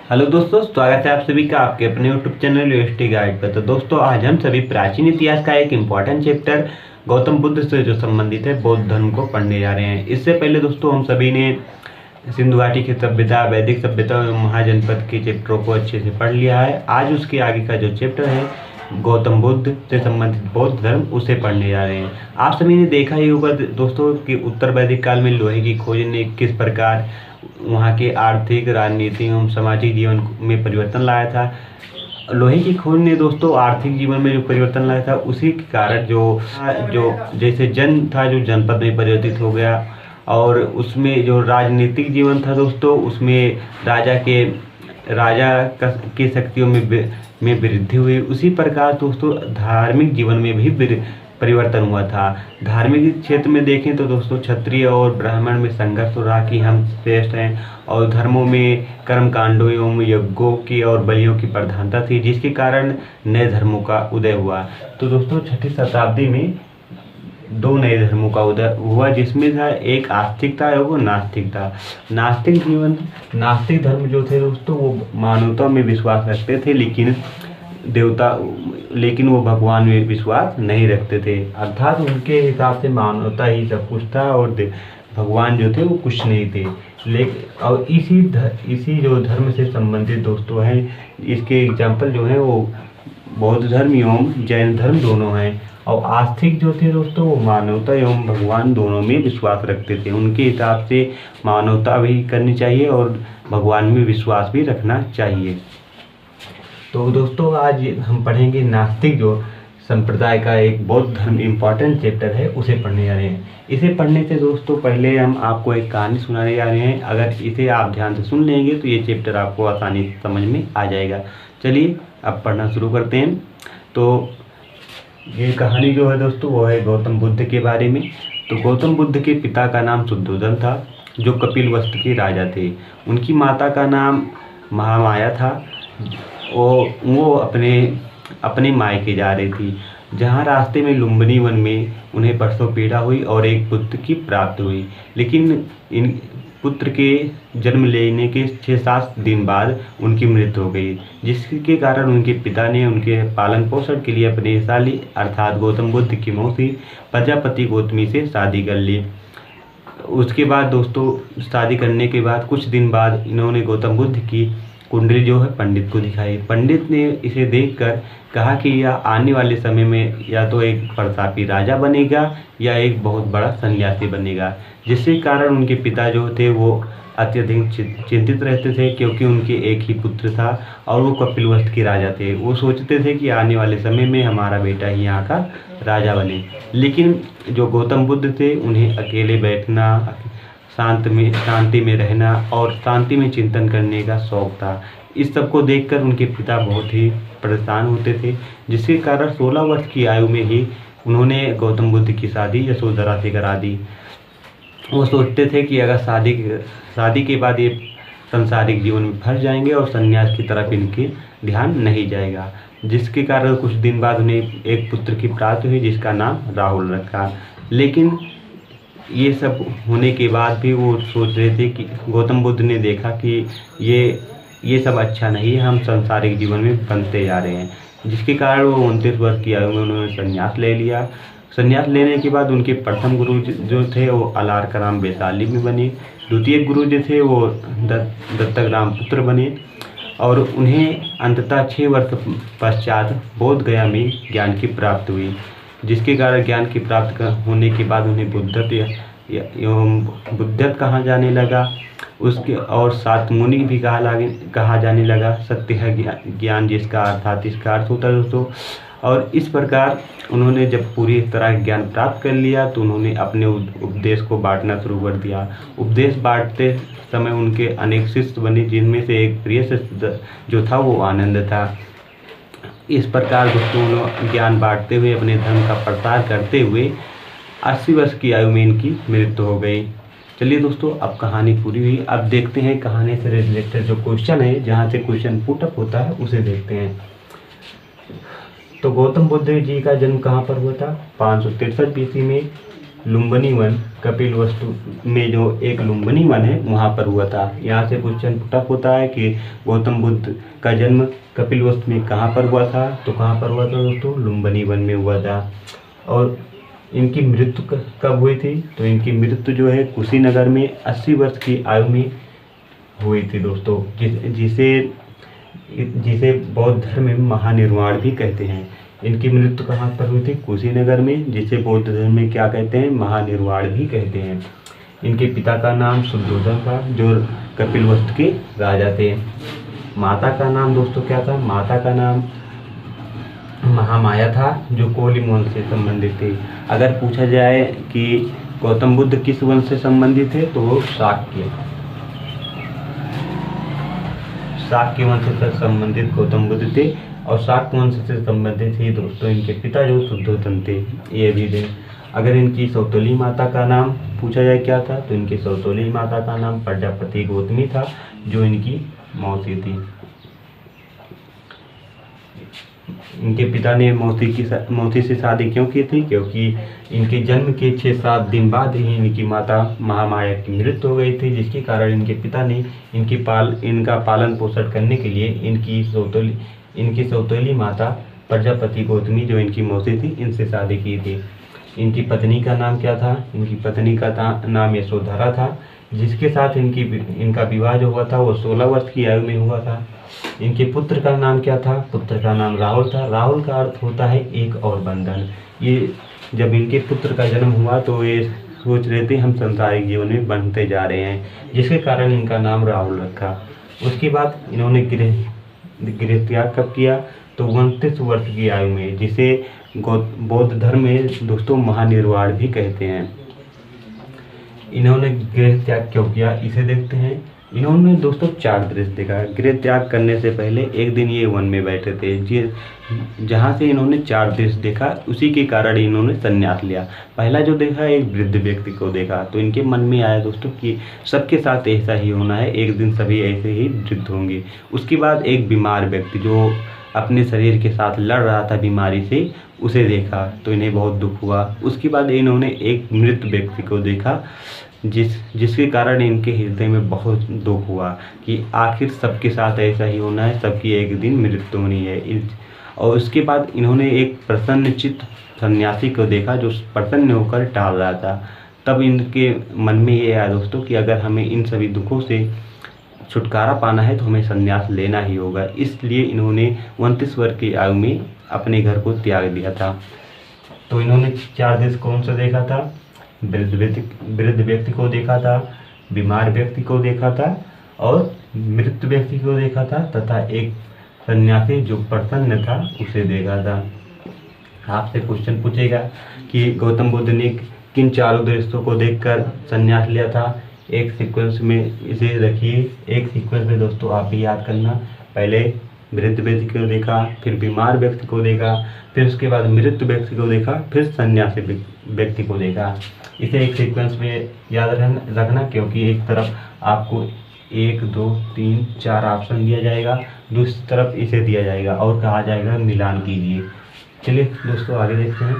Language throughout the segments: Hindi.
हेलो दोस्तों, स्वागत है आप सभी का आपके अपने यूट्यूब चैनल यूएसटी गाइड पर। तो दोस्तों, आज हम सभी प्राचीन इतिहास का एक इम्पॉर्टेंट चैप्टर गौतम बुद्ध से जो संबंधित है बौद्ध धर्म को पढ़ने जा रहे हैं। इससे पहले दोस्तों हम सभी ने सिंधु घाटी की सभ्यता, वैदिक सभ्यता और महाजनपद के चैप्टरों को अच्छे से पढ़ लिया है। आज उसके आगे का जो चैप्टर है गौतम बुद्ध से संबंधित बौद्ध धर्म, उसे पढ़ने जा रहे हैं। आप सभी ने देखा ही होगा दोस्तों कि उत्तर वैदिक काल में लोहे की खोज ने किस प्रकार वहाँ के आर्थिक, राजनीतिक एवं सामाजिक जीवन में परिवर्तन लाया था। लोहे की खोज ने दोस्तों आर्थिक जीवन में जो परिवर्तन लाया था, उसी के कारण जो जो जैसे जन था जो जनपद में परिवर्तित हो गया, और उसमें जो राजनीतिक जीवन था दोस्तों, उसमें राजा की शक्तियों में वृद्धि हुई। उसी प्रकार दोस्तों धार्मिक जीवन में भी परिवर्तन हुआ था। धार्मिक क्षेत्र में देखें तो दोस्तों क्षत्रिय और ब्राह्मण में संघर्ष हो रहा कि हम श्रेष्ठ हैं, और धर्मों में कर्म कांडों एवं यज्ञों की और बलियों की प्रधानता थी, जिसके कारण नए धर्मों का उदय हुआ। तो दोस्तों 6वीं शताब्दी में दो नए धर्मों का उदय हुआ, जिसमें था एक आस्तिक था और वो नास्तिक था। नास्तिक धर्म जो थे दोस्तों वो मानवता में विश्वास रखते थे, लेकिन वो भगवान में विश्वास नहीं रखते थे। अर्थात उनके हिसाब से मानवता ही सब कुछ था और भगवान जो थे वो कुछ नहीं थे। लेकिन और इसी जो धर्म से संबंधित दोस्तों हैं, इसके एग्जाम्पल जो हैं वो बौद्ध धर्म एवं जैन धर्म दोनों हैं। और आस्तिक जो थे दोस्तों वो मानवता एवं भगवान दोनों में विश्वास रखते थे। उनके हिसाब से मानवता भी करनी चाहिए और भगवान में विश्वास भी रखना चाहिए। तो दोस्तों आज हम पढ़ेंगे नास्तिक जो संप्रदाय का एक बौद्ध धर्म इम्पॉर्टेंट चैप्टर है, उसे पढ़ने जा रहे हैं। इसे पढ़ने से दोस्तों पहले हम आपको एक कहानी सुनाने जा रहे हैं। अगर इसे आप ध्यान से सुन लेंगे तो ये चैप्टर आपको आसानी से समझ में आ जाएगा। चलिए अब पढ़ना शुरू करते हैं। तो ये कहानी जो है दोस्तों वो है गौतम बुद्ध के बारे में। तो गौतम बुद्ध के पिता का नाम शुद्धोधन था, जो कपिलवस्तु के राजा थे। उनकी माता का नाम महामाया था। वो अपने मायके जा रही थी, जहाँ रास्ते में लुम्बिनी वन में उन्हें प्रसव पीड़ा हुई और एक पुत्र की प्राप्ति हुई। लेकिन इन पुत्र के जन्म लेने के 6-7 दिन बाद उनकी मृत्यु हो गई, जिसके कारण उनके पिता ने उनके पालन पोषण के लिए अपने साली अर्थात गौतम बुद्ध की मौसी प्रजापति गौतमी से शादी कर ली। उसके बाद दोस्तों शादी करने के बाद कुछ दिन बाद इन्होंने गौतम बुद्ध की कुंडली जो है पंडित को दिखाई। पंडित ने इसे देखकर कहा कि यह आने वाले समय में या तो एक प्रतापी राजा बनेगा या एक बहुत बड़ा सन्यासी बनेगा, जिसके कारण उनके पिता जो थे वो अत्यधिक चिंतित रहते थे, क्योंकि उनके एक ही पुत्र था और वो कपिलवस्तु के राजा थे। वो सोचते थे कि आने वाले समय में हमारा बेटा ही यहाँ का राजा बने। लेकिन जो गौतम बुद्ध थे उन्हें अकेले बैठना, शांति में रहना और शांति में चिंतन करने का शौक था। इस सब को देखकर उनके पिता बहुत ही परेशान होते थे, जिसके कारण 16 वर्ष की आयु में ही उन्होंने गौतम बुद्ध की शादी यशोधरा से करा दी। वो सोचते थे कि अगर शादी के बाद ये सांसारिक जीवन में फंस जाएंगे और सन्यास की तरफ इनके ध्यान नहीं जाएगा, जिसके कारण कुछ दिन बाद उन्हें एक पुत्र की प्राप्ति हुई, जिसका नाम राहुल रखा। लेकिन ये सब होने के बाद भी वो सोच रहे थे कि गौतम बुद्ध ने देखा कि ये सब अच्छा नहीं है, हम सांसारिक जीवन में बनते जा रहे हैं, जिसके कारण वो 29 वर्ष की आयु में उन्होंने संन्यास ले लिया। संन्यास लेने के बाद उनके प्रथम गुरु जो थे वो अलार का नाम वैशाली में बने। द्वितीय गुरु जो थे वो दत्तक रामपुत्र बने, और उन्हें अंततः 6 वर्ष पश्चात बोध गया में ज्ञान की प्राप्ति हुई, जिसके कारण ज्ञान की प्राप्त होने के बाद उन्हें बुद्धत्व कहा जाने लगा। उसके और सात मुनि भी कहा जाने लगा। सत्य है ज्ञान, जिसका अर्थात इसका अर्थ होता है दोस्तों। और इस प्रकार उन्होंने जब पूरी तरह ज्ञान प्राप्त कर लिया तो उन्होंने अपने उपदेश को बांटना शुरू कर दिया। उपदेश बांटते समय उनके अनेक शिष्य बने, जिनमें से एक प्रिय शिष्य जो था वो आनंद था। इस प्रकार दोस्तों ज्ञान बांटते हुए अपने धर्म का प्रसार करते हुए 80 वर्ष की आयु में इनकी मृत्यु हो गई। चलिए दोस्तों अब कहानी पूरी हुई। अब देखते हैं कहानी से रिलेटेड जो क्वेश्चन है, जहाँ से क्वेश्चन पुटअप होता है उसे देखते हैं। तो गौतम बुद्ध जी का जन्म कहाँ पर हुआ था? 563 BC में लुम्बिनी वन कपिलवस्तु में जो एक लुम्बिनी वन है वहाँ पर हुआ था। यहाँ से क्वेश्चन पुटअप होता है कि गौतम बुद्ध का जन्म कपिलवस्तु में कहाँ पर हुआ था, तो कहाँ पर हुआ था दोस्तों, लुम्बिनी वन में हुआ था। और इनकी मृत्यु कब हुई थी, तो इनकी मृत्यु जो है कुशीनगर में 80 वर्ष की आयु में हुई थी दोस्तों, जिसे बौद्ध धर्म में महानिर्वाण भी कहते हैं। इनकी मृत्यु कहाँ पर हुई थी, कुशीनगर में, जिसे बौद्ध धर्म में क्या कहते हैं, महानिर्वाण भी कहते हैं। इनके पिता का नाम शुद्धोधन था, जो कपिलवस्तु के राजा थे। माता का नाम दोस्तों क्या था, माता का नाम महामाया था, जो कोलिन वंश से संबंधित थे। अगर पूछा जाए कि गौतम बुद्ध किस वंश से संबंधित थे, तो वो शाक्य वंश से संबंधित गौतम बुद्ध थे। और शाक्य वंश से संबंधित ही दोस्तों इनके पिता जो शुद्धोधन थे, ये भी थे। अगर इनकी सौतेली माता का नाम पूछा जाए क्या था, तो इनकी सौतेली माता का नाम प्रजापति गौतमी था, जो इनकी मौसी थी। इनके पिता ने मौसी से शादी क्यों की थी, क्योंकि इनके जन्म के 6-7 दिन बाद ही इनकी माता महामाया की मृत्यु हो गई थी, जिसके कारण इनके पिता ने इनका पालन पोषण करने के लिए इनकी सौतेली माता प्रजापति गौतमी, जो इनकी मौसी थी, इनसे शादी की थी। इनकी पत्नी का नाम क्या था, इनकी पत्नी का नाम यशोधरा था, जिसके साथ इनका विवाह जो हुआ था वो 16 वर्ष की आयु में हुआ था। इनके पुत्र का नाम क्या था, पुत्र का नाम राहुल था। राहुल का अर्थ होता है एक और बंधन। ये जब इनके पुत्र का जन्म हुआ तो ये सोच रहे थे हम संसारिक जीवन में बनते जा रहे हैं, जिसके कारण इनका नाम राहुल रखा। उसके बाद इन्होंने गृह त्याग कब किया, तो 29 वर्ष की आयु में, जिसे बौद्ध धर्म में दोस्तों महानिर्वाण भी कहते हैं। इन्होंने गृह त्याग क्यों किया, इसे देखते हैं। इन्होंने दोस्तों 4 दृश्य देखा। गृह त्याग करने से पहले एक दिन ये वन में बैठे थे, जहाँ से इन्होंने 4 दृश्य देखा, उसी के कारण इन्होंने संन्यास लिया। पहला जो देखा, एक वृद्ध व्यक्ति को देखा, तो इनके मन में आया दोस्तों कि सबके साथ ऐसा ही होना है, एक दिन सभी ऐसे ही वृद्ध होंगे। उसके बाद एक बीमार व्यक्ति जो अपने शरीर के साथ लड़ रहा था बीमारी से, उसे देखा, तो इन्हें बहुत दुख हुआ। उसके बाद इन्होंने एक मृत व्यक्ति को देखा, जिसके कारण इनके हृदय में बहुत दुख हुआ कि आखिर सबके साथ ऐसा ही होना है, सबकी एक दिन मृत्यु होनी है। और उसके बाद इन्होंने एक प्रसन्नचित्त सन्यासी को देखा, जो प्रसन्न होकर टहल रहा था। तब इनके मन में ये आया दोस्तों कि अगर हमें इन सभी दुखों से छुटकारा पाना है तो हमें संन्यास लेना ही होगा। इसलिए इन्होंने 29 वर्ष की आयु में अपने घर को त्याग दिया था। तो इन्होंने 4 देश कौन सा देखा था, वृद्ध व्यक्ति को देखा था, बीमार व्यक्ति को देखा था और मृत व्यक्ति को देखा था, तथा एक सन्यासी जो प्रसन्न था उसे देखा था। आपसे क्वेश्चन पूछेगा कि गौतम बुद्ध ने किन 4 दृश्यों को देखकर संन्यास लिया था। एक सीक्वेंस में इसे रखिए, एक सीक्वेंस में दोस्तों आप भी याद करना। पहले वृद्ध व्यक्ति को देखा, फिर बीमार व्यक्ति को देखा, फिर उसके बाद मृत व्यक्ति को देखा, फिर सन्यासी व्यक्ति को देखा। इसे एक सीक्वेंस में याद रखना, क्योंकि एक तरफ आपको 1 2 3 4 ऑप्शन दिया जाएगा, दूसरी तरफ इसे दिया जाएगा और कहा जाएगा मिलान कीजिए। चलिए दोस्तों आगे देखते हैं।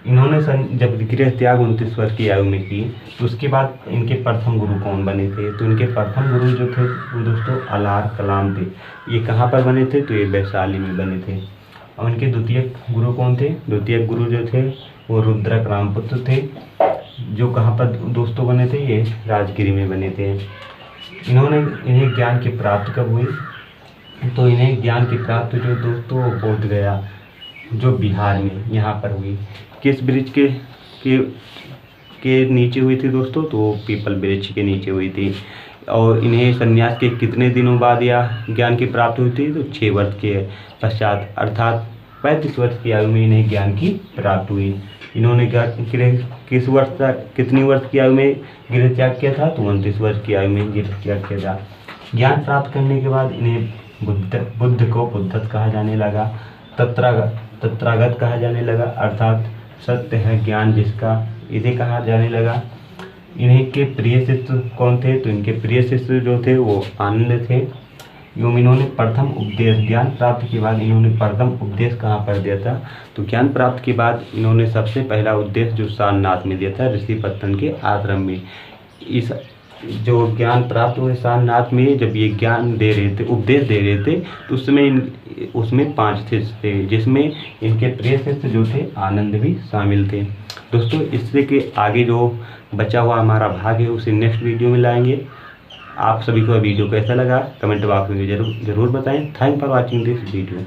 इन्होंने जब गृह त्याग 29 वर्ष की आयु में की, तो उसके बाद इनके प्रथम गुरु कौन बने थे, तो इनके प्रथम गुरु जो थे वो दोस्तों अलार कलाम थे। ये कहाँ पर बने थे, तो ये वैशाली में बने थे। और इनके द्वितीय गुरु कौन थे, द्वितीय गुरु जो थे वो रुद्रक रामपुत्र थे, जो कहाँ पर दोस्तों बने थे, ये राजगिरी में बने थे। इन्हें ज्ञान की प्राप्ति कब हुई, तो इन्हें ज्ञान की प्राप्ति जो दोस्तों बोध गया, जो बिहार में यहाँ पर हुई। किस वृक्ष के नीचे हुई थी दोस्तों, तो पीपल वृक्ष के नीचे हुई थी। और इन्हें संन्यास के कितने दिनों बाद यह ज्ञान की प्राप्ति हुई थी, तो 6 वर्ष के पश्चात, अर्थात 35 वर्ष की आयु में इन्हें ज्ञान की प्राप्ति हुई। इन्होंने कितनी वर्ष की आयु में गृह त्याग किया था, तो 29 वर्ष की आयु में गृह त्याग किया था। ज्ञान प्राप्त करने के बाद इन्हें बुद्ध को बुद्धत कहा जाने लगा, तत्रागत कहा जाने लगा, अर्थात सत्य है ज्ञान जिसका, इसे कहा जाने लगा। इन्हीं के प्रिय शिष्य कौन थे, तो इनके प्रिय शिष्य जो थे वो आनंद थे। इन्होंने प्रथम उपदेश, ज्ञान प्राप्ति के बाद इन्होंने प्रथम उपदेश कहाँ पर दिया था? तो ज्ञान प्राप्ति के बाद इन्होंने सबसे पहला उपदेश जो सारनाथ में दिया था, ऋषि पत्तन के आश्रम में। इस जो ज्ञान प्राप्त हुए सारनाथ में, जब ये ज्ञान दे रहे थे, उपदेश दे रहे थे, तो उसमें 5 शिष्य थे, जिसमें इनके प्रिय शिष्य जो थे आनंद भी शामिल थे। दोस्तों, इससे के आगे जो बचा हुआ हमारा भाग है उसे नेक्स्ट वीडियो में लाएंगे। आप सभी को वीडियो कैसा लगा कमेंट बॉक्स में जरूर बताएं। Thank for watching this video.